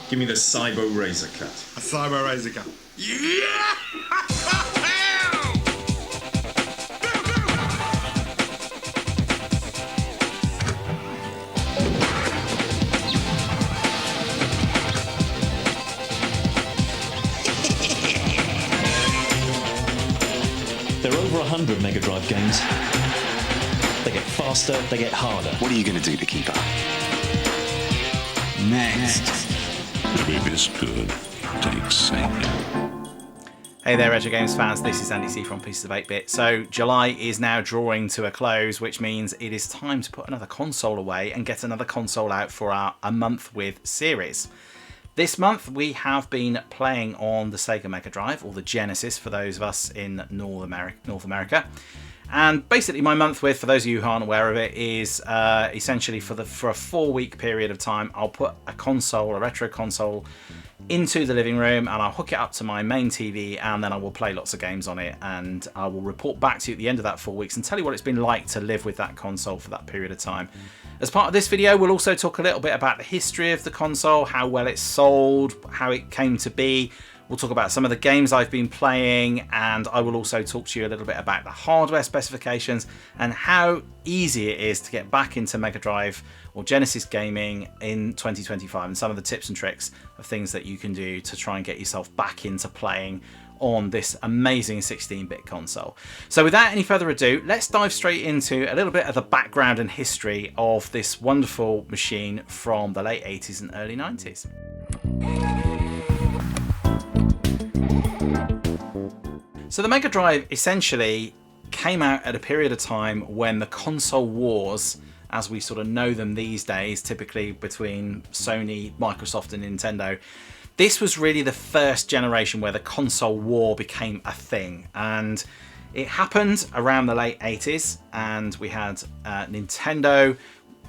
Give me the Cyber Razor Cut. A Cyber Razor Cut. Yeah! There are over 100 Mega Drive games. They get faster, they get harder. What are you going to do to keep up? Next. To be this good, take Sega. Hey there, Retro Games fans, this is Andy C from Pieces of 8-Bit. So July is now drawing to a close, which means it is time to put another console away and get another console out for our A Month With series. This month we have been playing on the Sega Mega Drive, or the Genesis for those of us in North America. And basically my month with, for those of you who aren't aware of it, is essentially for a 4-week period of time I'll put a retro console into the living room and I'll hook it up to my main TV, and then I will play lots of games on it, and I will report back to you at the end of that 4 weeks and tell you what it's been like to live with that console for that period of time. As part of this video, we'll also talk a little bit about the history of the console, how well it's sold, how it came to be. We'll talk about some of the games I've been playing, and I will also talk to you a little bit about the hardware specifications and how easy it is to get back into Mega Drive or Genesis gaming in 2025, and some of the tips and tricks of things that you can do to try and get yourself back into playing on this amazing 16-bit console. So without any further ado, let's dive straight into a little bit of the background and history of this wonderful machine from the late 80s and early 90s. So the Mega Drive essentially came out at a period of time when the console wars, as we sort of know them these days, typically between Sony, Microsoft and Nintendo, this was really the first generation where the console war became a thing. And it happened around the late 80s, and we had Nintendo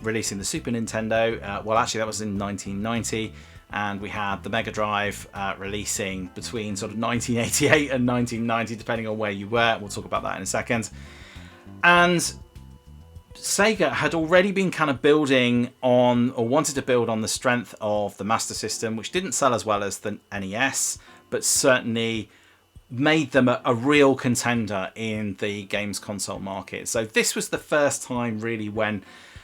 releasing the Super Nintendo. Well, actually that was in 1990. And we had the Mega Drive releasing between sort of 1988 and 1990, depending on where you were. We'll talk about that in a second. And Sega had already been kind of building on, or wanted to build on, the strength of the Master System, which didn't sell as well as the NES, but certainly made them a real contender in the games console market. So this was the first time really when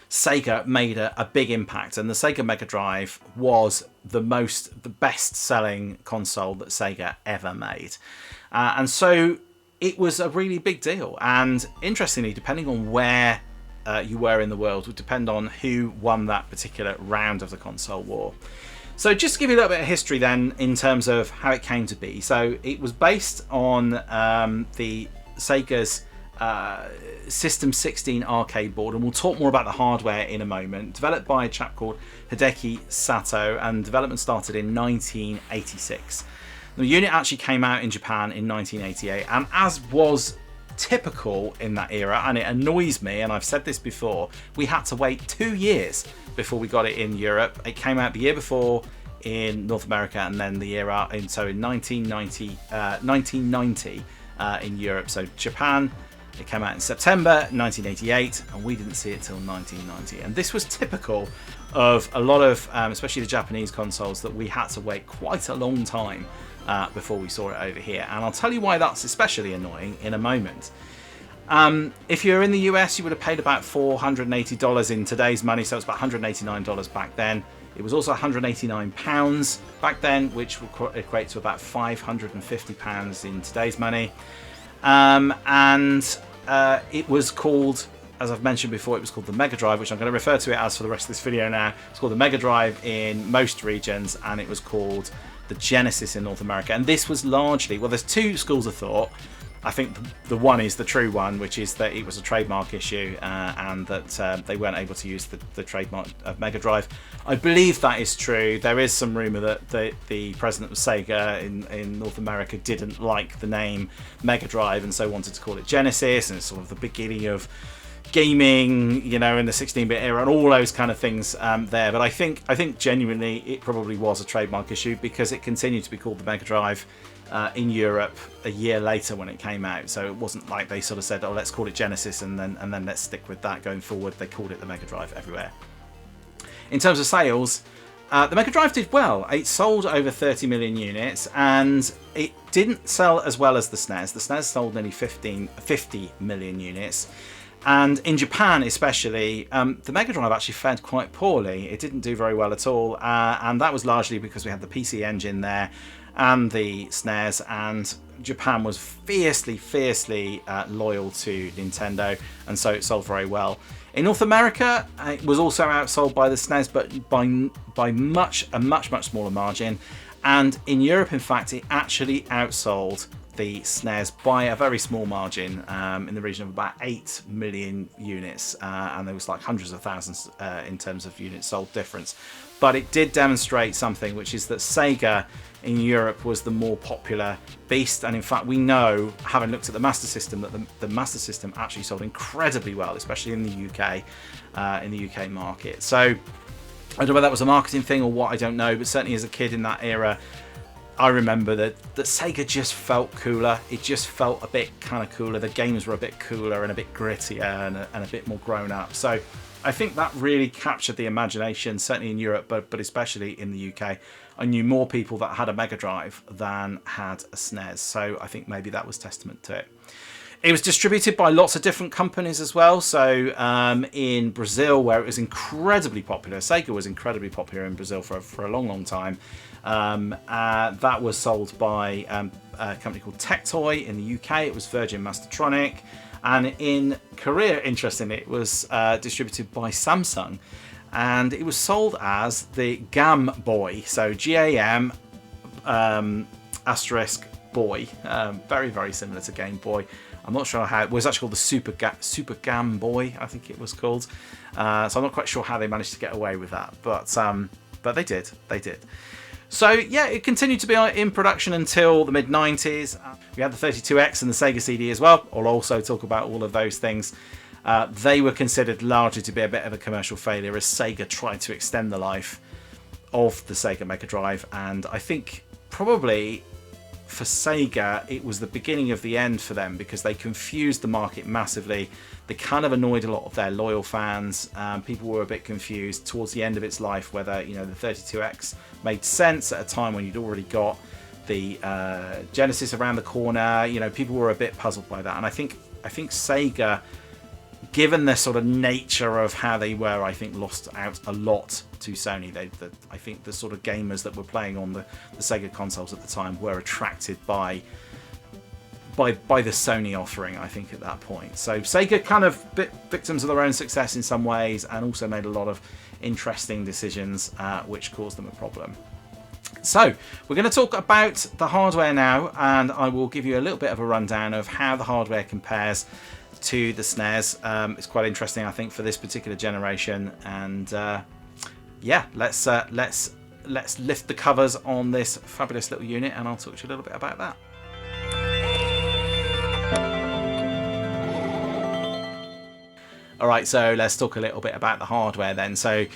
Sega made a big impact, and the Sega Mega Drive was the best selling console that Sega ever made. And so it was a really big deal. And interestingly, depending on where you were in the world, would depend on who won that particular round of the console war. So just to give you a little bit of history then in terms of how it came to be. So it was based on the Sega's System 16 arcade board, and we'll talk more about the hardware in a moment. Developed by a chap called Hideki Sato, and development started in 1986. The unit actually came out in Japan in 1988, and as was typical in that era, and it annoys me, and I've said this before, we had to wait 2 years before we got it in Europe. It came out the year before in North America, and then the year out in 1990 in Europe. So Japan, it came out in September 1988, and we didn't see it till 1990. And this was typical of a lot of, especially the Japanese consoles, that we had to wait quite a long time before we saw it over here. And I'll tell you why that's especially annoying in a moment. If you're in the US, you would have paid about $480 in today's money, so it's about $189 back then. It was also £189 back then, which would equate to about £550 in today's money. It was called, as I've mentioned before, it was called the Mega Drive, which I'm going to refer to it as for the rest of this video now. It's called the Mega Drive in most regions, and it was called the Genesis in North America. And this was largely, well, there's two schools of thought. I think the one is the true one, which is that it was a trademark issue and that they weren't able to use the trademark of Mega Drive. I believe that is true. There is some rumour that the president of Sega in North America didn't like the name Mega Drive and so wanted to call it Genesis, and it's sort of the beginning of gaming, you know, in the 16-bit era and all those kind of things there. But I think genuinely it probably was a trademark issue, because it continued to be called the Mega Drive in Europe a year later when it came out. So it wasn't like they sort of said, oh, let's call it Genesis and then let's stick with that going forward. They called it the Mega Drive everywhere. In terms of sales, The Mega Drive did well. It sold over 30 million units, and it didn't sell as well as the SNES. The SNES sold nearly 50 million units. And in Japan especially, the Mega Drive actually fared quite poorly. It didn't do very well at all, and that was largely because we had the PC Engine there and the SNES, and Japan was fiercely loyal to Nintendo, and so it sold very well. In North America, it was also outsold by the SNES, but by a much smaller margin. And in Europe, in fact, it actually outsold the SNES by a very small margin, in the region of about 8 million units, and there was like hundreds of thousands in terms of units sold difference. But it did demonstrate something, which is that Sega in Europe was the more popular beast, and in fact we know, having looked at the Master System, that the Master System actually sold incredibly well, especially in the UK market. So I don't know whether that was a marketing thing or what, I don't know, but certainly as a kid in that era, I remember that Sega just felt cooler. It just felt a bit kind of cooler. The games were a bit cooler and a bit grittier and a bit more grown up. So I think that really captured the imagination, certainly in Europe, but especially in the UK. I knew more people that had a Mega Drive than had a SNES, so I think maybe that was testament to it. It was distributed by lots of different companies as well. So in Brazil, where it was incredibly popular, Sega was incredibly popular in Brazil for a long time. That was sold by a company called Tectoy. In the UK, it was Virgin Mastertronic. And in Korea, interestingly, it was distributed by Samsung. And it was sold as the Game Boy. So GAM asterisk Boy. Very similar to Game Boy. I'm not sure how it was actually called the Super Game Boy, I think it was called. So I'm not quite sure how they managed to get away with that, but they did. So yeah, it continued to be in production until the mid-90s. We had the 32X and the Sega CD as well. I'll also talk about all of those things. They were considered largely to be a bit of a commercial failure as Sega tried to extend the life of the Sega Mega Drive, and I think probably for Sega it was the beginning of the end for them, because they confused the market massively. They kind of annoyed a lot of their loyal fans. People were a bit confused towards the end of its life whether, you know, the 32X made sense at a time when you'd already got the Genesis around the corner. You know, people were a bit puzzled by that, and I think Sega, given the sort of nature of how they were, I think lost out a lot to Sony. I think the sort of gamers that were playing on the Sega consoles at the time were attracted by the Sony offering, I think, at that point. So Sega kind of victims of their own success in some ways, and also made a lot of interesting decisions which caused them a problem. So we're going to talk about the hardware now, and I will give you a little bit of a rundown of how the hardware compares to the SNES. It's quite interesting, I think, for this particular generation, and yeah, let's lift the covers on this fabulous little unit, and I'll talk to you a little bit about that. Alright, so let's talk a little bit about the hardware then. So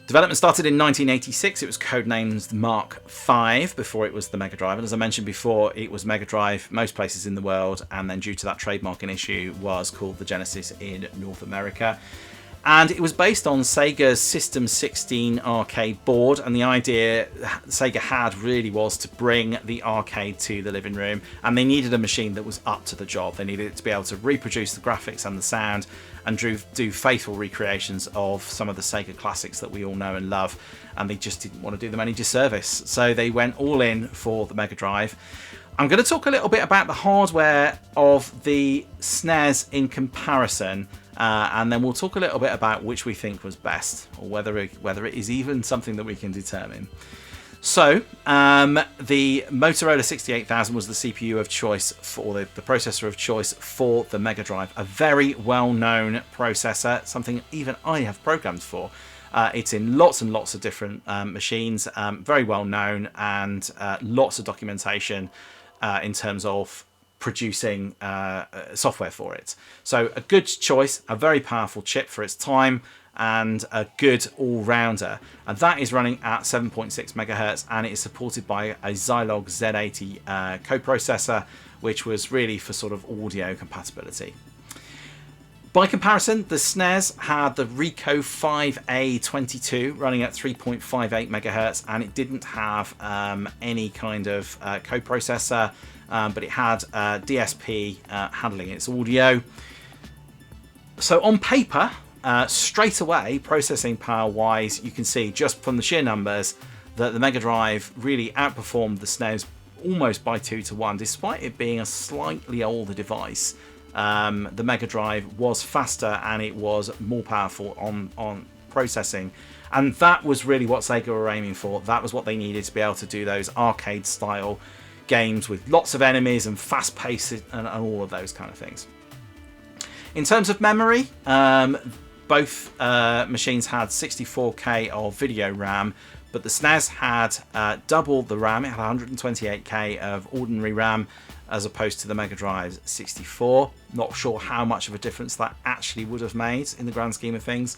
development started in 1986. It was codenamed Mark V before it was the Mega Drive. And as I mentioned before, it was Mega Drive most places in the world. And then due to that trademarking issue, was called the Genesis in North America. And it was based on Sega's System 16 arcade board. And the idea Sega had really was to bring the arcade to the living room. And they needed a machine that was up to the job. They needed it to be able to reproduce the graphics and the sound, and do faithful recreations of some of the Sega classics that we all know and love, and they just didn't want to do them any disservice. So they went all in for the Mega Drive. I'm going to talk a little bit about the hardware of the SNES in comparison, and then we'll talk a little bit about which we think was best, or whether it is even something that we can determine. So the Motorola 68000 was the CPU of choice for the processor of choice for the Mega Drive. A very well-known processor, something even I have programmed for. It's in lots and lots of different machines, very well known, and lots of documentation in terms of producing software for it. So a good choice, a very powerful chip for its time, and a good all-rounder, and that is running at 7.6 megahertz, and it is supported by a Zilog Z80 coprocessor, which was really for sort of audio compatibility. By comparison, the SNES had the Ricoh 5A22 running at 3.58 megahertz, and it didn't have any kind of coprocessor, but it had DSP handling its audio. So on paper, straight away, processing power wise, you can see just from the sheer numbers that the Mega Drive really outperformed the SNES almost by 2 to 1, despite it being a slightly older device. The Mega Drive was faster and it was more powerful on processing, and that was really what Sega were aiming for. That was what they needed to be able to do those arcade style games with lots of enemies and fast pace and all of those kind of things. In terms of memory, both machines had 64K of video RAM, but the SNES had double the RAM. It had 128K of ordinary RAM as opposed to the Mega Drive's 64. Not sure how much of a difference that actually would have made in the grand scheme of things.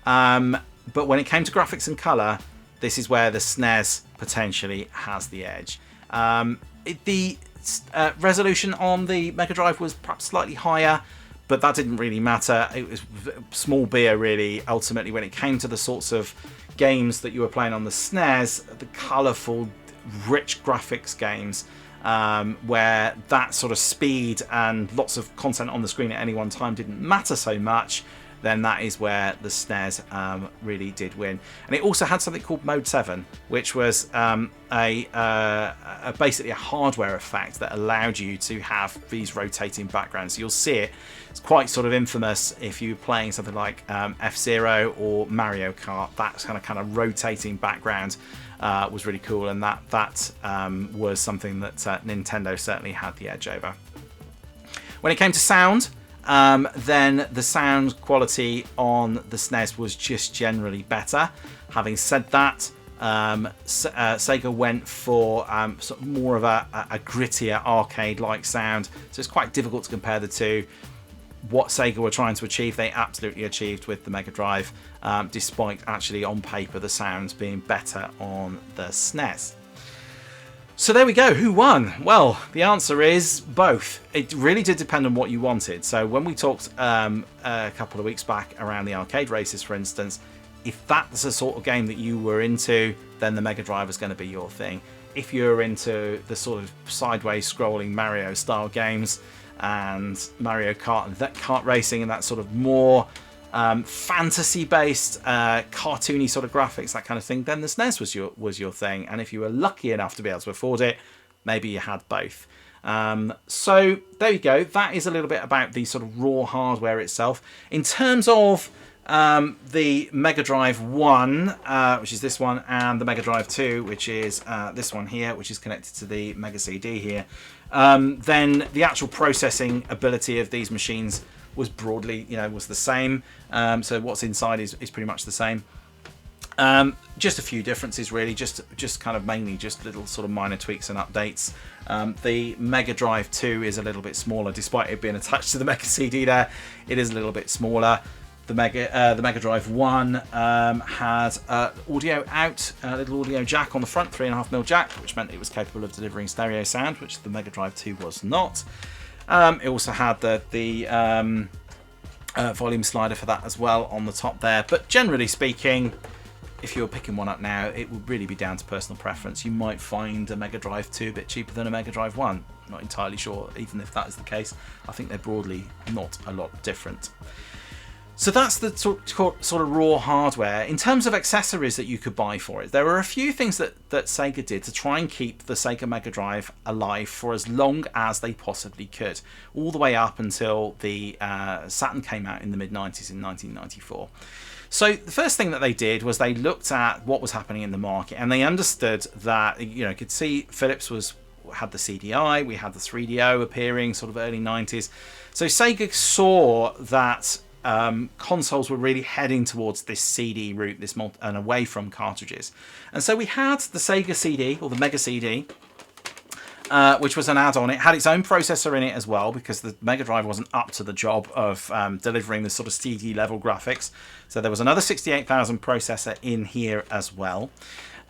But when it came to graphics and colour, this is where the SNES potentially has the edge. The resolution on the Mega Drive was perhaps slightly higher, but that didn't really matter. It was small beer, really, ultimately, when it came to the sorts of games that you were playing on the SNES, the colourful, rich graphics games, where that sort of speed and lots of content on the screen at any one time didn't matter so much, then that is where the SNES really did win. And it also had something called Mode 7, which was basically a hardware effect that allowed you to have these rotating backgrounds. You'll see it. It's quite sort of infamous if you're playing something like F-Zero or Mario Kart. That kind of rotating background was really cool, and that was something that Nintendo certainly had the edge over. When it came to sound, then the sound quality on the SNES was just generally better. Having said that, Sega went for sort of more of a grittier arcade-like sound, so it's quite difficult to compare the two. What Sega were trying to achieve, they absolutely achieved with the Mega Drive, despite actually on paper the sounds being better on the SNES. So there we go. Who won? Well, the answer is both. It really did depend on what you wanted. So when we talked a couple of weeks back around the arcade races, for instance, if that's the sort of game that you were into, then the Mega Drive was going to be your thing. If you're into the sort of sideways scrolling Mario style games and Mario Kart and that kart racing and that sort of more fantasy-based, cartoony sort of graphics, that kind of thing, then the SNES was your thing. And if you were lucky enough to be able to afford it, maybe you had both. So there you go. That is a little bit about the sort of raw hardware itself. In terms of the Mega Drive 1, which is this one, and the Mega Drive 2, which is this one here, which is connected to the Mega CD here, then the actual processing ability of these machines was broadly, was the same. So what's inside is pretty much the same. Just a few differences, really. Just kind of mainly just little sort of minor tweaks and updates. The Mega Drive 2 is a little bit smaller, despite it being attached to the Mega CD. There, it is a little bit smaller. The Mega Drive 1 had audio out, a little audio jack on the front, 3.5mm jack, which meant it was capable of delivering stereo sound, which the Mega Drive 2 was not. It also had the volume slider for that as well on the top there. But generally speaking, if you're picking one up now, it would really be down to personal preference. You might find a Mega Drive 2 a bit cheaper than a Mega Drive 1. Not entirely sure, even if that is the case. I think they're broadly not a lot different. So that's the sort of raw hardware. In terms of accessories that you could buy for it, there were a few things that Sega did to try and keep the Sega Mega Drive alive for as long as they possibly could, all the way up until the Saturn came out in the mid-90s in 1994. So the first thing that they did was they looked at what was happening in the market, and they understood that, could see Philips had the CDI, we had the 3DO appearing sort of early 90s. So Sega saw that consoles were really heading towards this CD route, and away from cartridges. And so we had the Sega CD, or the Mega CD, which was an add-on. It had its own processor in it as well, because the Mega Drive wasn't up to the job of delivering the sort of CD level graphics. So there was another 68,000 processor in here as well.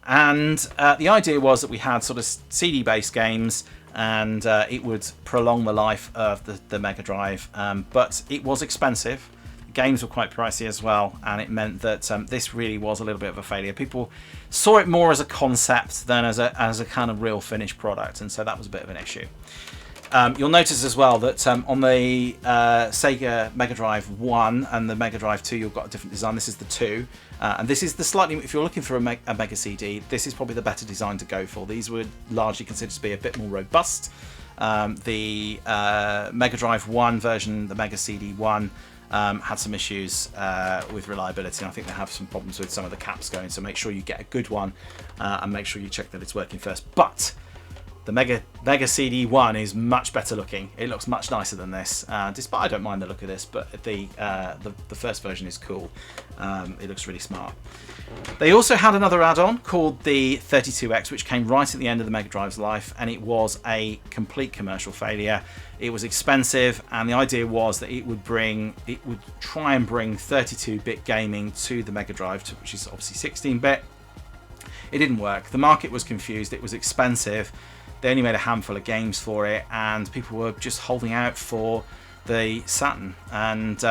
And the idea was that we had sort of CD-based games, and it would prolong the life of the Mega Drive, but it was expensive. Games were quite pricey as well, and it meant that this really was a little bit of a failure. People saw it more as a concept than as a kind of real finished product, and so that was a bit of an issue. You'll notice as well that on the Sega Mega Drive 1 and the Mega Drive 2, you've got a different design. This is the 2, and this is the slightly, if you're looking for a Mega CD, this is probably the better design to go for. These were largely considered to be a bit more robust. The Mega Drive 1 version, the Mega CD 1, had some issues with reliability, and I think they have some problems with some of the caps going, so make sure you get a good one and make sure you check that it's working first. But the Mega CD 1 is much better looking. It looks much nicer than this, despite I don't mind the look of this, but the first version is cool. It looks really smart. They also had another add-on called the 32X, which came right at the end of the Mega Drive's life, and it was a complete commercial failure. It was expensive, and the idea was that it would try and bring 32-bit gaming to the Mega Drive, which is obviously 16-bit. It didn't work. The market was confused. It was expensive. They only made a handful of games for it, and people were just holding out for the Saturn. And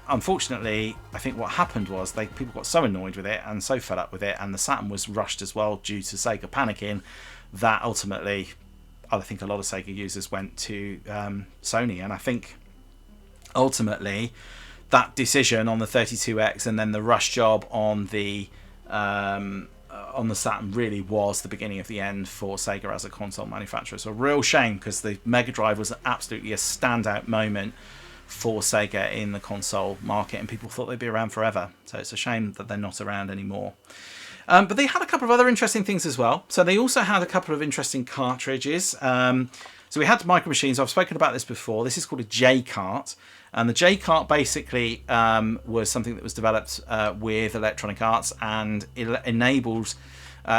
unfortunately, I think what happened was people got so annoyed with it and so fed up with it, and the Saturn was rushed as well due to Sega panicking, that ultimately I think a lot of Sega users went to Sony. And I think ultimately that decision on the 32X and then the rush job on the Saturn really was the beginning of the end for Sega as a console manufacturer. So a real shame, because the Mega Drive was absolutely a standout moment for Sega in the console market, and people thought they'd be around forever. So it's a shame that they're not around anymore. But they had a couple of other interesting things as well. So they also had a couple of interesting cartridges. So we had Micro Machines. I've spoken about this before. This is called a J-Cart. And the J-Cart basically was something that was developed with Electronic Arts, and it enabled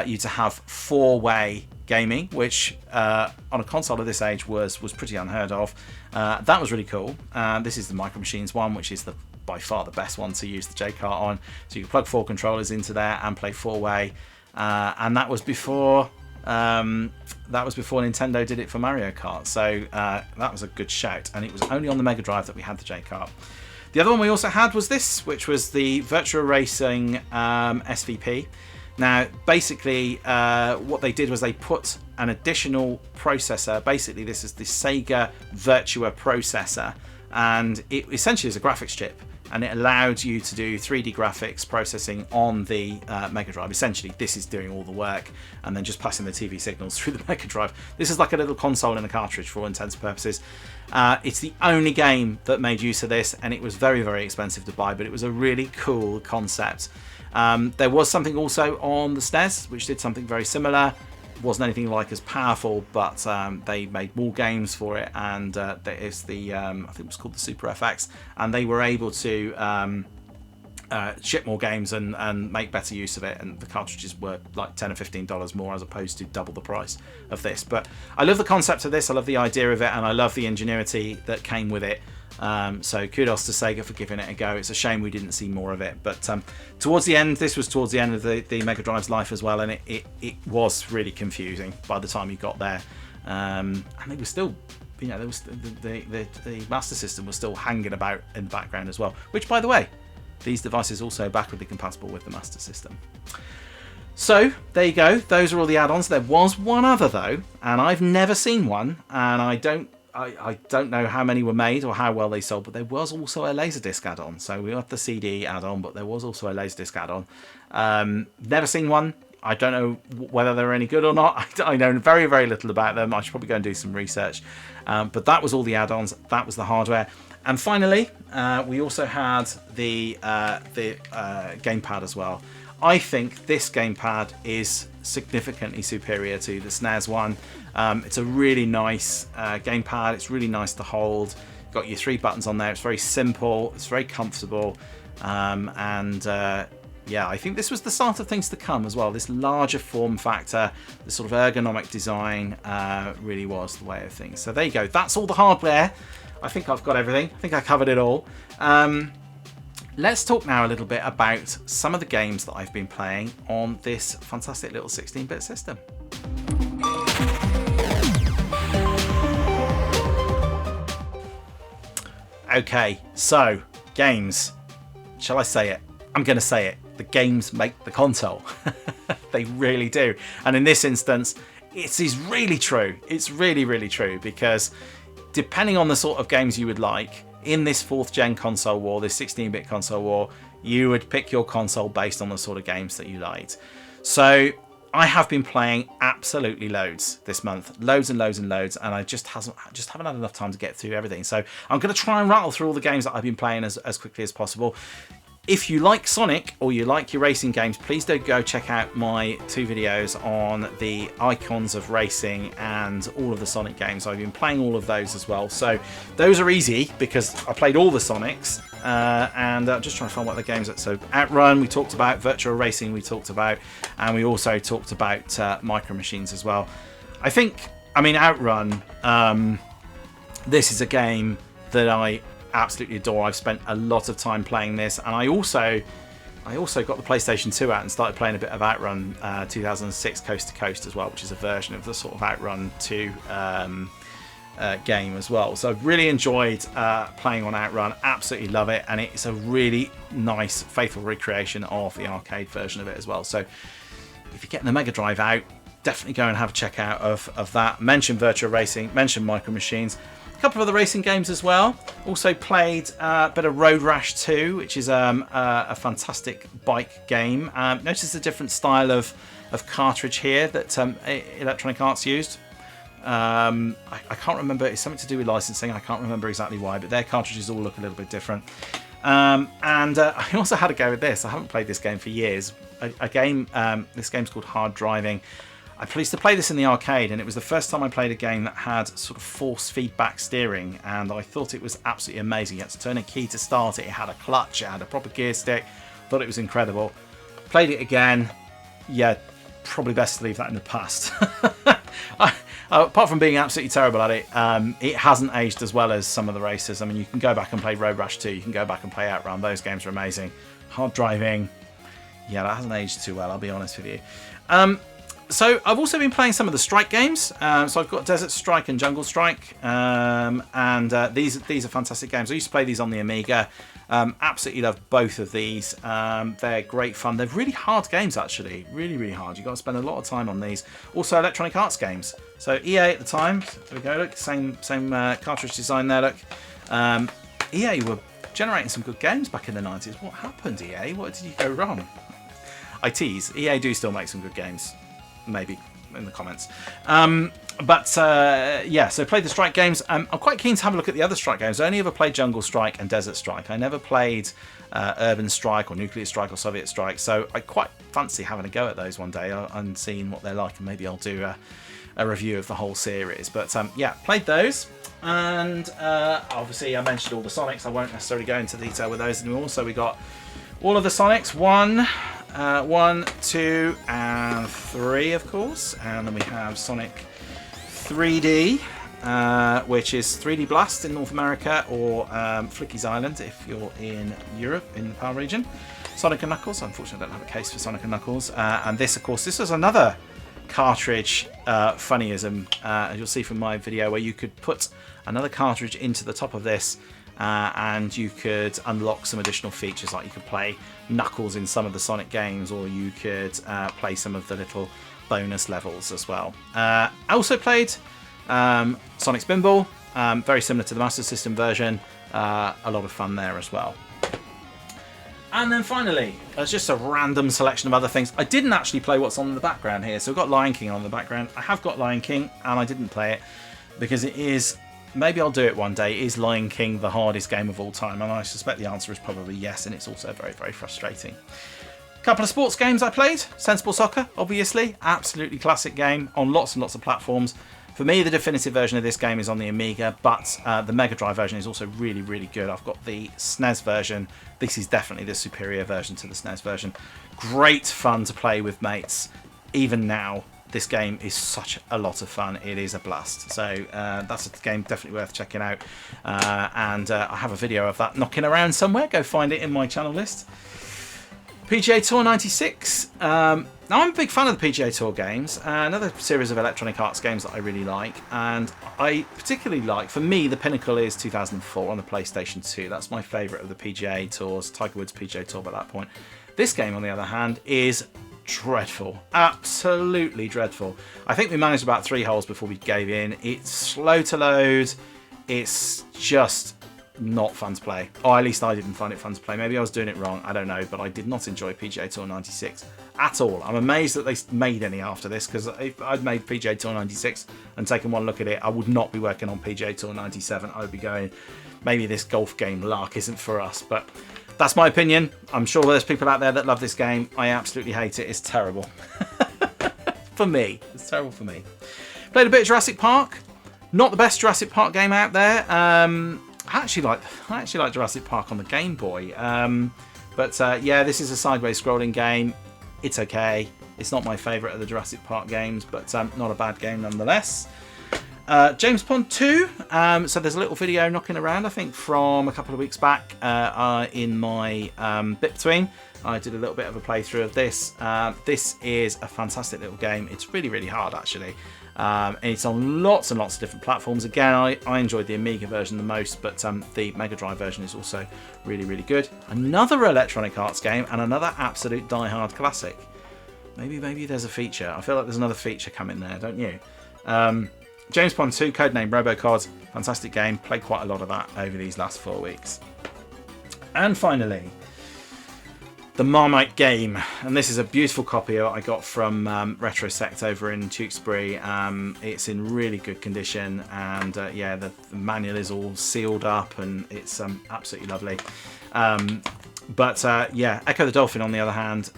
you to have four-way gaming, which on a console of this age was pretty unheard of. That was really cool. This is the Micro Machines one, which is by far the best one to use the J-Cart on. So you can plug 4 controllers into there and play four-way. And that was before Nintendo did it for Mario Kart. So that was a good shout. And it was only on the Mega Drive that we had the J-Cart. The other one we also had was this, which was the Virtua Racing SVP. Now, basically, what they did was they put an additional processor. Basically, this is the Sega Virtua processor, and it essentially is a graphics chip, and it allowed you to do 3D graphics processing on the Mega Drive. Essentially, this is doing all the work and then just passing the TV signals through the Mega Drive. This is like a little console in a cartridge for all intents and purposes. It's the only game that made use of this, and it was very, very expensive to buy, but it was a really cool concept. There was something also on the SNES which did something very similar. It wasn't anything like as powerful, but they made more games for it, and there is the I think it was called the Super FX, and they were able to ship more games and make better use of it, and the cartridges were like $10 or $15 more as opposed to double the price of this. But I love the concept of this, I love the idea of it, and I love the ingenuity that came with it. So kudos to Sega for giving it a go. It's a shame we didn't see more of it, but towards the end, this was towards the end of the Mega Drive's life as well, and it was really confusing by the time you got there. And it was still, there was the Master System was still hanging about in the background as well, which, by the way, these devices are also backwardly compatible with the Master System. So there you go, those are all the add-ons. There was one other though, and I've never seen one, and I don't know how many were made or how well they sold, but there was also a Laserdisc add-on. So we got the CD add-on, but there was also a Laserdisc add-on. Never seen one. I don't know whether they're any good or not. I know very, very little about them. I should probably go and do some research. But that was all the add-ons. That was the hardware. And finally, we also had the gamepad as well. I think this gamepad is significantly superior to the SNES one. It's a really nice gamepad. It's really nice to hold. Got your 3 buttons on there. It's very simple. It's very comfortable. Yeah, I think this was the start of things to come as well. This larger form factor, the sort of ergonomic design really was the way of things. So there you go. That's all the hardware. I think I've got everything. I think I covered it all. let's talk now a little bit about some of the games that I've been playing on this fantastic little 16-bit system. Okay, so games. Shall I say it? I'm going to say it. The games make the console. They really do. And in this instance, it is really true. It's really, really true, because depending on the sort of games you would like, in this 4th gen console war, this 16-bit console war, you would pick your console based on the sort of games that you liked. So I have been playing absolutely loads this month, loads and loads and loads, and I just haven't had enough time to get through everything. So I'm going to try and rattle through all the games that I've been playing as quickly as possible. If you like Sonic or you like your racing games, please do go check out my 2 videos on the icons of racing and all of the Sonic games. I've been playing all of those as well. So those are easy because I played all the Sonics, and just trying to find what the games are. So Outrun, we talked about, Virtual Racing we talked about, and we also talked about Micro Machines as well. I mean Outrun, this is a game that I absolutely adore. I've spent a lot of time playing this, and I also got the PlayStation 2 out and started playing a bit of Outrun 2006 Coast to Coast as well, which is a version of the sort of Outrun 2 game as well. So I've really enjoyed playing on Outrun, absolutely love it, and it's a really nice, faithful recreation of the arcade version of it as well. So if you're getting the Mega Drive out, definitely go and have a check out of that. Mention Virtual Racing, mention Micro Machines. Couple of other racing games as well. Also played a bit of Road Rash 2, which is a fantastic bike game. Notice the different style of cartridge here that Electronic Arts used. I can't remember, it's something to do with licensing, I can't remember exactly why, but their cartridges all look a little bit different. I also had a go at this. I haven't played this game for years. This game's called Hard Driving. I used to play this in the arcade, and it was the first time I played a game that had sort of force feedback steering, and I thought it was absolutely amazing. You had to turn a key to start it, it had a clutch, it had a proper gear stick. Thought it was incredible. Played it again. Yeah, probably best to leave that in the past. Apart from being absolutely terrible at it, it hasn't aged as well as some of the races. I mean, you can go back and play Road Rash 2, you can go back and play Outrun. Those games are amazing. Hard Driving, yeah, that hasn't aged too well, I'll be honest with you. So I've also been playing some of the Strike games. So I've got Desert Strike and Jungle Strike, and these are fantastic games. I used to play these on the Amiga. Absolutely love both of these. They're great fun. They're really hard games, actually. Really, really hard. You've got to spend a lot of time on these. Also Electronic Arts games. So EA at the time. There we go. Look, same cartridge design there. Look, EA were generating some good games back in the 90s. What happened, EA? What did you go wrong? I tease. EA do still make some good games. Maybe in the comments. Yeah, so played the Strike games. I'm quite keen to have a look at the other Strike games. I only ever played Jungle Strike and Desert Strike. I never played Urban Strike or Nuclear Strike or Soviet Strike, so I quite fancy having a go at those one day and seeing what they're like, and maybe I'll do a review of the whole series. But yeah, played those, and obviously I mentioned all the Sonics. I won't necessarily go into detail with those anymore. So we got all of the Sonics, 1, 2, and 3, of course, and then we have Sonic 3D, which is 3D Blast in North America, or Flicky's Island if you're in Europe, in the PAL region. Sonic and Knuckles, unfortunately I don't have a case for Sonic and Knuckles, and this, of course, this was another cartridge funnyism, as you'll see from my video, where you could put another cartridge into the top of this, and you could unlock some additional features, like you could play Knuckles in some of the Sonic games, or you could play some of the little bonus levels as well. I also played Sonic Spinball, very similar to the Master System version, a lot of fun there as well. And then finally, there's just a random selection of other things. I didn't actually play what's on in the background here, so I've got Lion King on the background. I have got Lion King, and I didn't play it because it is, maybe I'll do it one day, is Lion King the hardest game of all time? And I suspect the answer is probably yes, and it's also very, very frustrating. A couple of sports games I played. Sensible Soccer, obviously. Absolutely classic game on lots and lots of platforms. For me, the definitive version of this game is on the Amiga, but the Mega Drive version is also really, really good. I've got the SNES version. This is definitely the superior version to the SNES version. Great fun to play with mates, even now. this game is such a lot of fun. It is a blast. So that's a game definitely worth checking out. And I have a video of that knocking around somewhere. Go find it in my channel list. PGA Tour 96. Now I'm a big fan of the PGA Tour games. Another series of Electronic Arts games that I really like, and I particularly like, for me, the pinnacle is 2004 on the PlayStation 2. That's my favourite of the PGA Tours, Tiger Woods PGA Tour by that point. This game, on the other hand, is dreadful. Absolutely dreadful. I think we managed about 3 holes before we gave in. It's slow to load. It's just not fun to play. Or at least I didn't find it fun to play. Maybe I was doing it wrong, I don't know, but I did not enjoy PGA Tour 96 at all. I'm amazed that they made any after this, because if I'd made PGA Tour 96 and taken one look at it, I would not be working on PGA Tour 97. I would be going, maybe this golf game lark isn't for us. But that's my opinion. I'm sure there's people out there that love this game. I absolutely hate it. It's terrible. For me. It's terrible for me. Played a bit of Jurassic Park. Not the best Jurassic Park game out there. I actually like Jurassic Park on the Game Boy. Yeah, this is a sideways scrolling game. It's okay. It's not my favourite of the Jurassic Park games, but not a bad game nonetheless. James Bond 2. So there's a little video knocking around, I think, from a couple of weeks back in my bit between. I did a little bit of a playthrough of this. This is a fantastic little game. It's really, really hard, actually. And it's on lots and lots of different platforms. Again, I enjoyed the Amiga version the most, but the Mega Drive version is also really, really good. Another Electronic Arts game and another absolute die-hard classic. Maybe there's a feature. I feel like there's another feature coming there, don't you? James Bond 2, codename Robocod. Fantastic game. Played quite a lot of that over these last 4 weeks. And finally, the Marmite game, and this is a beautiful copy I got from Retrosect over in Tewkesbury. It's in really good condition, and yeah, the manual is all sealed up, and it's absolutely lovely. Yeah, Echo the Dolphin, on the other hand,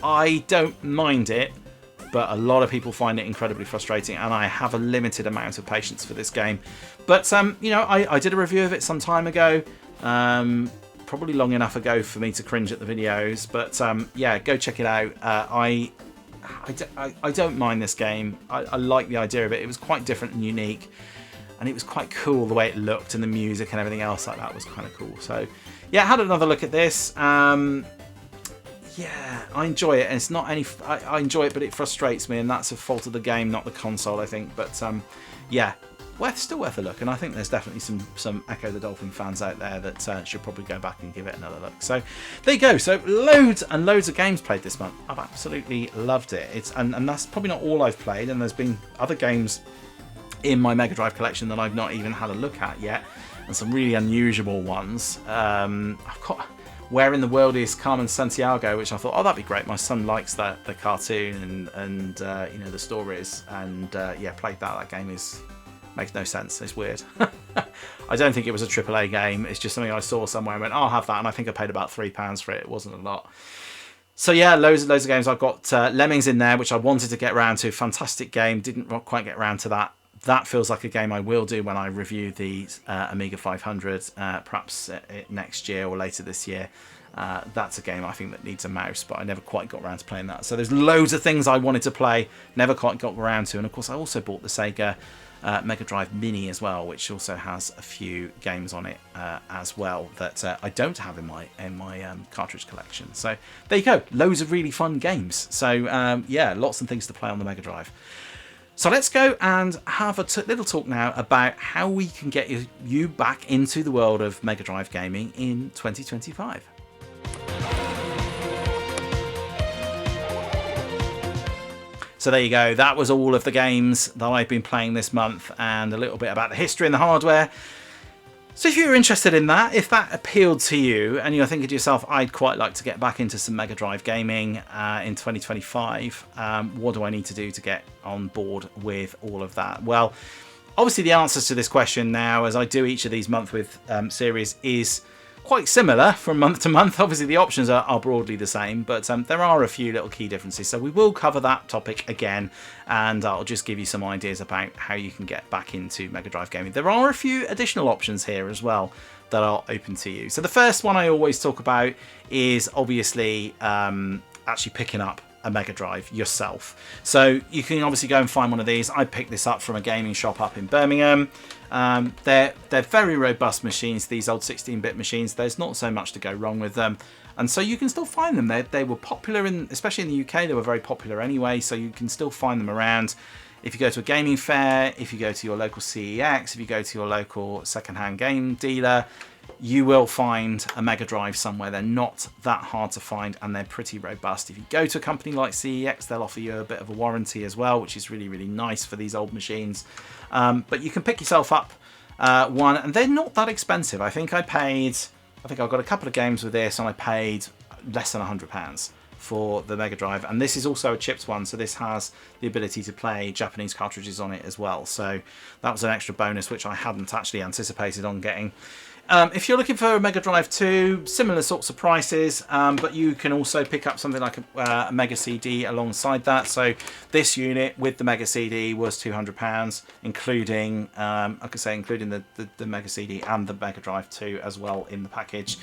I don't mind it, but a lot of people find it incredibly frustrating, and I have a limited amount of patience for this game. But you know, I did a review of it some time ago. Probably long enough ago for me to cringe at the videos, but yeah, go check it out. I don't mind this game. I like the idea of it. It was quite different and unique, and it was quite cool the way it looked, and the music and everything else like that was kind of cool. So yeah, had another look at this. Yeah, I enjoy it, and it's not any. I enjoy it, but it frustrates me, and that's a fault of the game, not the console, I think. But yeah, still worth a look, and I think there's definitely some Echo the Dolphin fans out there that should probably go back and give it another look. So there you go. So loads and loads of games played this month. I've absolutely loved it. And that's probably not all I've played, and there's been other games in my Mega Drive collection that I've not even had a look at yet, and some really unusual ones. I've got Where in the World is Carmen Santiago, which I thought, oh, that'd be great. My son likes the cartoon and you know, the stories, and yeah, played that. That game makes no sense. It's weird. I don't think it was a AAA game. It's just something I saw somewhere and went, oh, I'll have that, and I think I paid about £3 for it. It wasn't a lot. So yeah, loads of games. I've got Lemmings in there, which I wanted to get around to. Fantastic game. Didn't quite get around to that. That feels like a game I will do when I review the Amiga 500, perhaps next year or later this year. That's a game I think that needs a mouse, but I never quite got around to playing that. So there's loads of things I wanted to play, never quite got around to. And of course, I also bought the Sega Mega Drive Mini as well, which also has a few games on it as well that I don't have in my cartridge collection. So there you go, loads of really fun games. So yeah, lots of things to play on the Mega Drive. So let's go and have a little talk now about how we can get you back into the world of Mega Drive gaming in 2025. So there you go, that was all of the games that I've been playing this month, and a little bit about the history and the hardware. So if you're interested in that, if that appealed to you, and you're thinking to yourself, I'd quite like to get back into some Mega Drive gaming in 2025, what do I need to do to get on board with all of that? Well, obviously the answers to this question now, as I do each of these month with series, is quite similar from month to month. Obviously the options are broadly the same, but there are a few little key differences. So we will cover that topic again, and I'll just give you some ideas about how you can get back into Mega Drive gaming. There are a few additional options here as well that are open to you. So the first one I always talk about is obviously actually picking up a Mega Drive yourself. So you can obviously go and find one of these. I picked this up from a gaming shop up in Birmingham. They're very robust machines, these old 16-bit machines. There's not so much to go wrong with them. And so you can still find them. They were popular, especially in the UK, they were very popular anyway, so you can still find them around. If you go to a gaming fair, if you go to your local CEX, if you go to your local second-hand game dealer, you will find a Mega Drive somewhere. They're not that hard to find, and they're pretty robust. If you go to a company like CEX, they'll offer you a bit of a warranty as well, which is really, really nice for these old machines. But you can pick yourself up one, and they're not that expensive. I think I've got a couple of games with this, and I paid less than £100 for the Mega Drive. And this is also a chipped one, so this has the ability to play Japanese cartridges on it as well. So that was an extra bonus, which I hadn't actually anticipated on getting. If you're looking for a Mega Drive 2, similar sorts of prices, but you can also pick up something like a Mega CD alongside that. So this unit with the Mega CD was £200, including, like I say, including the Mega CD and the Mega Drive 2 as well in the package.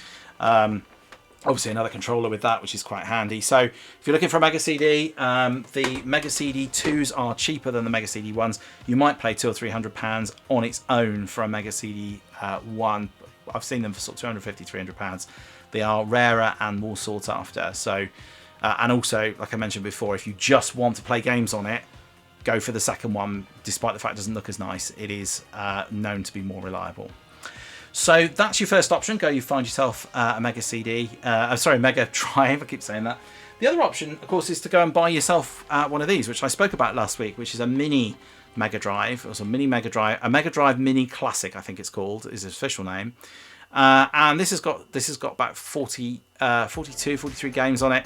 Obviously another controller with that, which is quite handy. So if you're looking for a Mega CD, the Mega CD 2s are cheaper than the Mega CD 1s. You might pay £200 or £300 on its own for a Mega CD 1. I've seen them for sort of £250, £300. They are rarer and more sought after. So, and also, like I mentioned before, if you just want to play games on it, go for the second one. Despite the fact it doesn't look as nice, it is known to be more reliable. So that's your first option. Go, you find yourself a Mega CD. Mega Drive. I keep saying that. The other option, of course, is to go and buy yourself one of these, which I spoke about last week, which is a mini Mega Drive. It was a mini Mega Drive, a Mega Drive Mini Classic, I think it's called, is its official name. And this has got about 42, 43 games on it.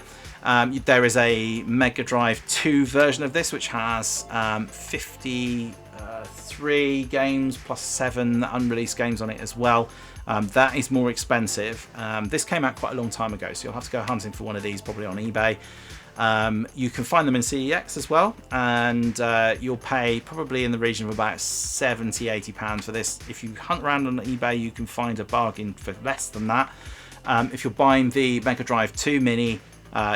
There is a Mega Drive 2 version of this, which has 53 games plus 7 unreleased games on it as well. That is more expensive. This came out quite a long time ago, so you'll have to go hunting for one of these probably on eBay. You can find them in CEX as well, and you'll pay probably in the region of about £70–80 for this. If you hunt around on eBay, you can find a bargain for less than that. If you're buying the Mega Drive 2 Mini,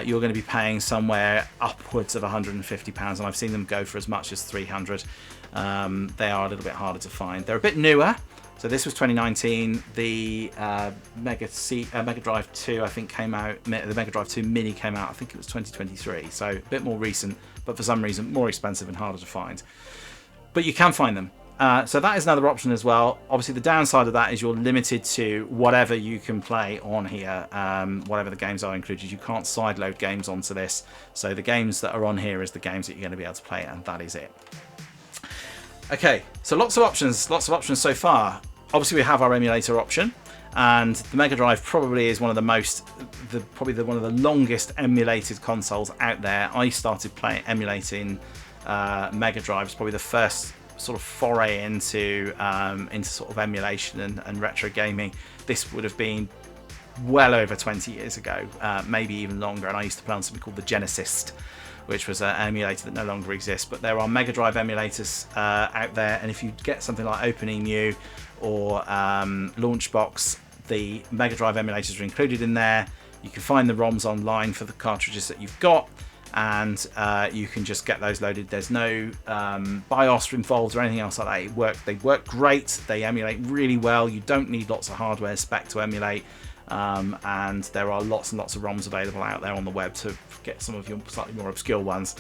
you're going to be paying somewhere upwards of £150, and I've seen them go for as much as £300. They are a little bit harder to find. They're a bit newer. So this was 2019. The Mega Drive 2, I think, came out. The Mega Drive 2 Mini came out, I think it was 2023. So a bit more recent, but for some reason more expensive and harder to find. But you can find them. So that is another option as well. Obviously, the downside of that is you're limited to whatever you can play on here, whatever the games are included. You can't sideload games onto this. So the games that are on here is the games that you're going to be able to play, and that is it. Okay, so lots of options so far. Obviously, we have our emulator option, and the Mega Drive probably is one of the one of the longest emulated consoles out there. I started emulating Mega Drives, probably the first sort of foray into sort of emulation and retro gaming. This would have been well over 20 years ago, maybe even longer. And I used to play on something called the Genesis, which was an emulator that no longer exists. But there are Mega Drive emulators out there, and if you get something like OpenEMU or Launchbox, the Mega Drive emulators are included in there. You can find the ROMs online for the cartridges that you've got, and you can just get those loaded. There's no BIOS involved or anything else like that. They work great. They emulate really well. You don't need lots of hardware spec to emulate. And there are lots and lots of ROMs available out there on the web to get some of your slightly more obscure ones,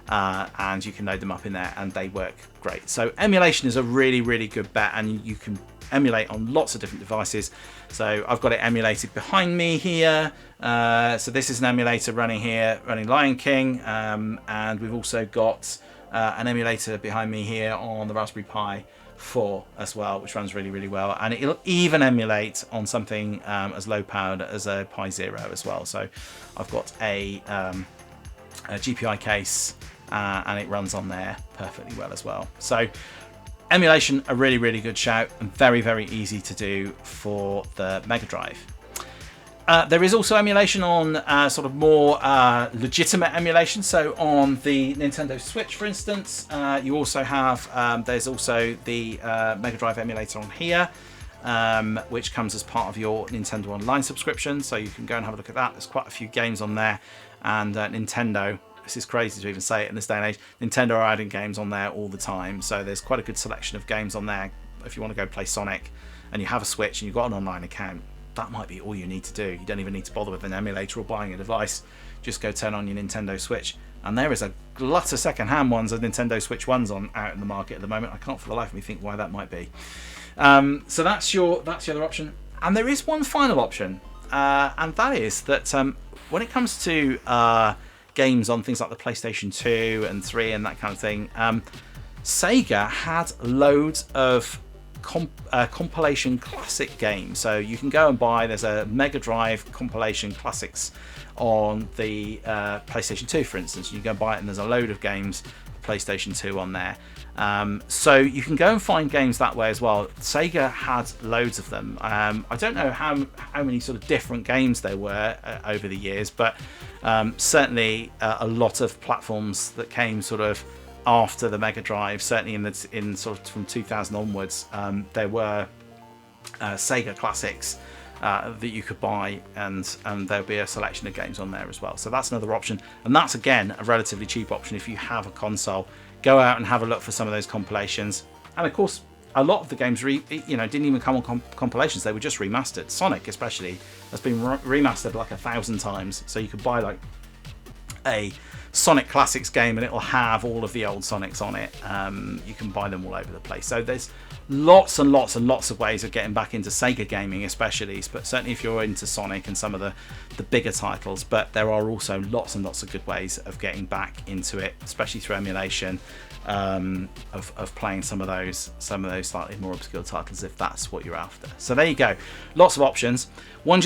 and you can load them up in there, and they work great. So emulation is a really, really good bet, and you can emulate on lots of different devices. So I've got it emulated behind me here. So this is an emulator running Lion King, and we've also got an emulator behind me here on the Raspberry Pi 4 as well, which runs really, really well, and it'll even emulate on something as low powered as a Pi Zero as well. So I've got a GPI case, and it runs on there perfectly well as well. So emulation, a really, really good shout, and very, very easy to do for the Mega Drive. There is also emulation on sort of more legitimate emulation. So on the Nintendo Switch, for instance, you also have, there's also the Mega Drive emulator on here, which comes as part of your Nintendo Online subscription. So you can go and have a look at that. There's quite a few games on there, and Nintendo this is crazy to even say it in this day and age, Nintendo are adding games on there all the time. So there's quite a good selection of games on there. If you want to go play Sonic and you have a Switch and you've got an online account, that might be all you need to do. You don't even need to bother with an emulator or buying a device. Just go turn on your Nintendo Switch, and there is a glut of second-hand ones of Nintendo Switch ones out in the market at the moment. I can't for the life of me think why that might be. So that's the other option, and there is one final option, and that is that when it comes to games on things like the PlayStation 2 and 3 and that kind of thing, Sega had loads of compilation classic games. So you can go and buy, there's a Mega Drive compilation classics on the PlayStation 2, for instance. You can go and buy it, and there's a load of games for PlayStation 2 on there. So you can go and find games that way as well. Sega had loads of them. I don't know how many sort of different games there were over the years, but certainly a lot of platforms that came sort of after the Mega Drive, certainly in sort of from 2000 onwards, there were Sega classics that you could buy, and there'll be a selection of games on there as well. So that's another option, and that's again a relatively cheap option if you have a console. Go out and have a look for some of those compilations, and of course a lot of the games didn't even come on compilations, they were just remastered. Sonic especially has been remastered like 1,000 times, so you could buy like a Sonic Classics game and it'll have all of the old Sonics on it. You can buy them all over the place. So there's lots and lots and lots of ways of getting back into Sega gaming, especially, but certainly if you're into Sonic and some of the bigger titles. But there are also lots and lots of good ways of getting back into it, especially through emulation, of playing some of those slightly more obscure titles if that's what you're after. So there you go, lots of options. One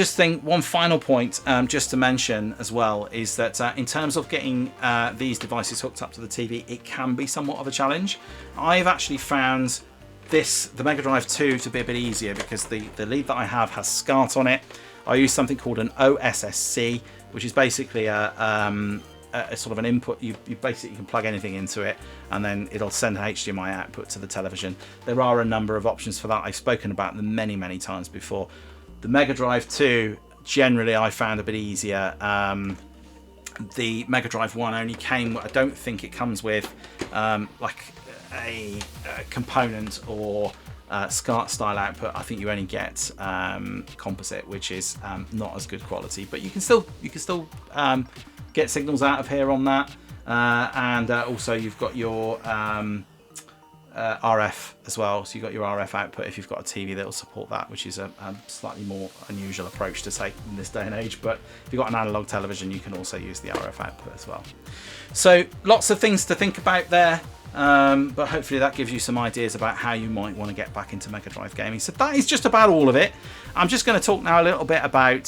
final point just to mention as well is that in terms of getting these devices hooked up to the TV, it can be somewhat of a challenge. I've actually found the Mega Drive 2 to be a bit easier because the lead that I have has SCART on it. I use something called an OSSC, which is basically a sort of an input. You basically can plug anything into it and then it'll send an HDMI output to the television. There are a number of options for that. I've spoken about them many times before. The Mega Drive 2 generally I found a bit easier. The Mega Drive 1 only came, I don't think it comes with like a component or SCART style output. I think you only get composite, which is not as good quality, but you can still get signals out of here on that, and also you've got your RF as well, so you've got your RF output if you've got a TV that will support that, which is a slightly more unusual approach to take in this day and age. But if you've got an analog television, you can also use the RF output as well. So lots of things to think about there. But hopefully that gives you some ideas about how you might want to get back into Mega Drive gaming. So that is just about all of it. I'm just going to talk now a little bit about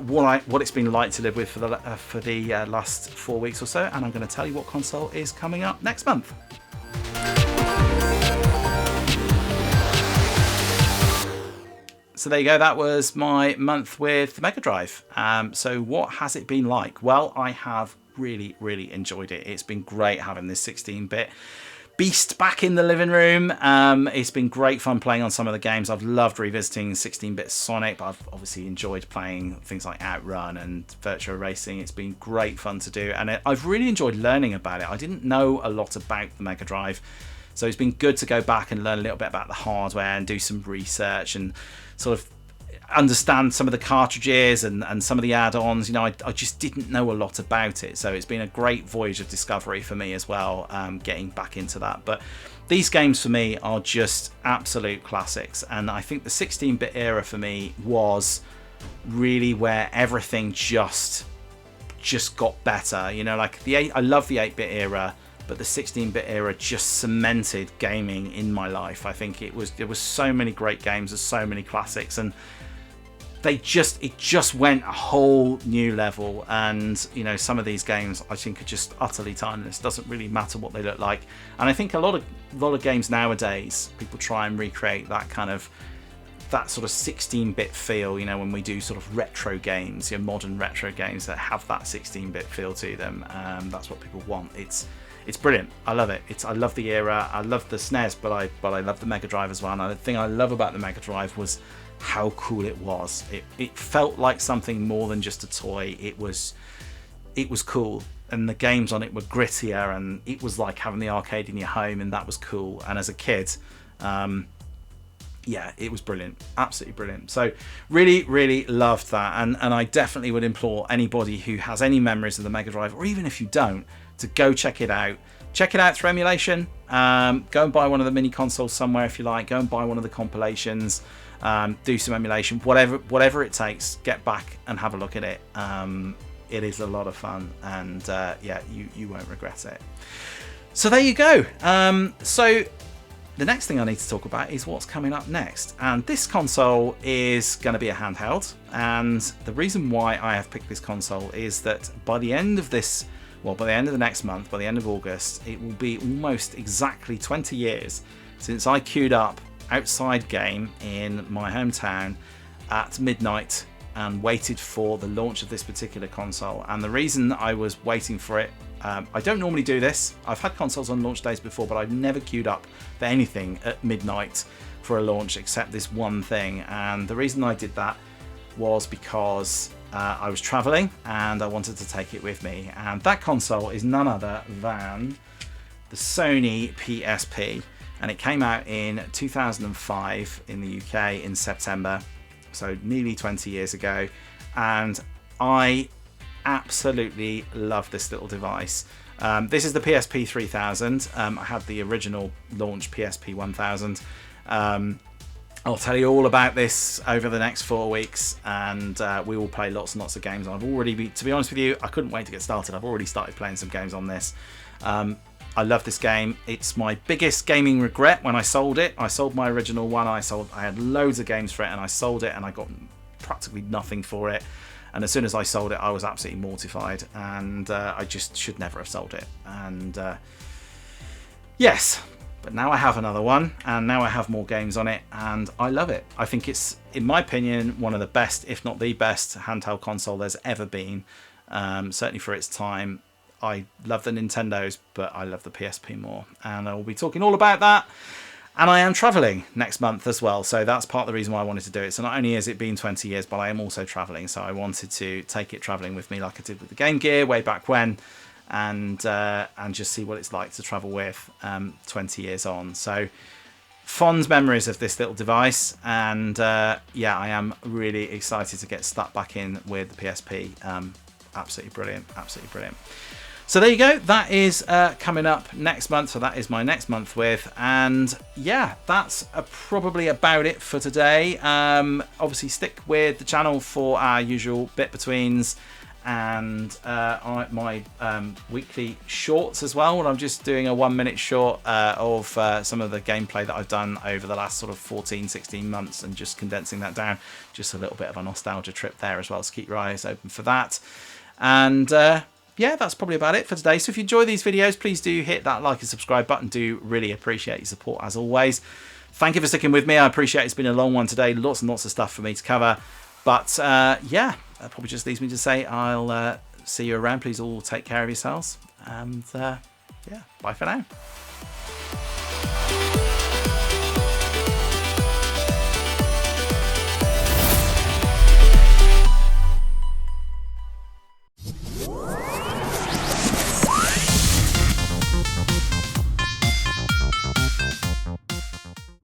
what it's been like to live with for the last 4 weeks or so, and I'm going to tell you what console is coming up next month. So there you go, that was my month with the Mega Drive. So what has it been like? Well, I have really enjoyed it. It's been great having this 16-bit beast back in the living room. It's been great fun playing on some of the games. I've loved revisiting 16-bit Sonic, but I've obviously enjoyed playing things like Outrun and Virtua Racing. It's been great fun to do, and I've really enjoyed learning about it. I didn't know a lot about the Mega Drive, so it's been good to go back and learn a little bit about the hardware and do some research and sort of understand some of the cartridges and some of the add-ons. I just didn't know a lot about it, so it's been a great voyage of discovery for me as well, getting back into that. But these games for me are just absolute classics, and I think the 16-bit era for me was really where everything just got better. I love the 8-bit era, but the 16-bit era just cemented gaming in my life. I think there was so many great games, there's so many classics, and it just went a whole new level. And some of these games I think are just utterly timeless. Doesn't really matter what they look like. And I think a lot of games nowadays, people try and recreate that sort of 16-bit feel, when we do sort of retro games, modern retro games that have that 16-bit feel to them. That's what people want. It's brilliant. I love it. I love the era. I love the SNES, but I love the Mega Drive as well. And the thing I love about the Mega Drive was how cool it was. It felt like something more than just a toy. It was cool. and the games on it were grittier, and it was like having the arcade in your home, and that was cool. And as a kid, yeah, it was brilliant, absolutely brilliant. So really loved that, and I definitely would implore anybody who has any memories of the Mega Drive, or even if you don't, to go check it out. Check it out through emulation. Go and buy one of the mini consoles somewhere if you like. Go and buy one of the compilations. Do some emulation, whatever it takes. Get back and have a look at it. It is a lot of fun, and yeah, you won't regret it. So there you go. So the next thing I need to talk about is what's coming up next, and this console is going to be a handheld. And the reason why I have picked this console is that by the end of this, well, by the end of the next month, by the end of August, it will be almost exactly 20 years since I queued up Outside Game in my hometown at midnight and waited for the launch of this particular console. And the reason I was waiting for it, I don't normally do this. I've had consoles on launch days before, but I've never queued up for anything at midnight for a launch except this one thing. And the reason I did that was because I was traveling and I wanted to take it with me. And that console is none other than the Sony PSP. And it came out in 2005 in the UK in September, so nearly 20 years ago. And I absolutely love this little device. This is the PSP 3000. I had the original launch PSP 1000. I'll tell you all about this over the next 4 weeks, and we will play lots and lots of games. I've already, to be honest with you, I couldn't wait to get started. I've already started playing some games on this. I love this game. It's my biggest gaming regret when I sold it. I sold my original one. I had loads of games for it, and I sold it, and I got practically nothing for it. And as soon as I sold it, I was absolutely mortified, and I just should never have sold it. And yes, but now I have another one, and now I have more games on it, and I love it. I think it's, in my opinion, one of the best, if not the best, handheld console there's ever been. Certainly for its time. I love the Nintendos, but I love the PSP more, and I will be talking all about that. And I am traveling next month as well, so that's part of the reason why I wanted to do it. So not only has it been 20 years, but I am also traveling, so I wanted to take it traveling with me like I did with the Game Gear way back when, and just see what it's like to travel with 20 years on. So fond memories of this little device, and yeah, I am really excited to get stuck back in with the PSP. Absolutely brilliant, absolutely brilliant. So there you go, that is coming up next month, so that is my next month with, and yeah, that's probably about it for today. Obviously stick with the channel for our usual bit-betweens and my weekly shorts as well, when I'm just doing a 1-minute short of some of the gameplay that I've done over the last sort of 14-16 months, and just condensing that down, just a little bit of a nostalgia trip there as well, so keep your eyes open for that. And yeah, that's probably about it for today. So if you enjoy these videos, please do hit that like and subscribe button. Do really appreciate your support as always. Thank you for sticking with me. I appreciate it's been a long one today. Lots and lots of stuff for me to cover. But yeah, that probably just leaves me to say I'll see you around. Please all take care of yourselves. And yeah, bye for now.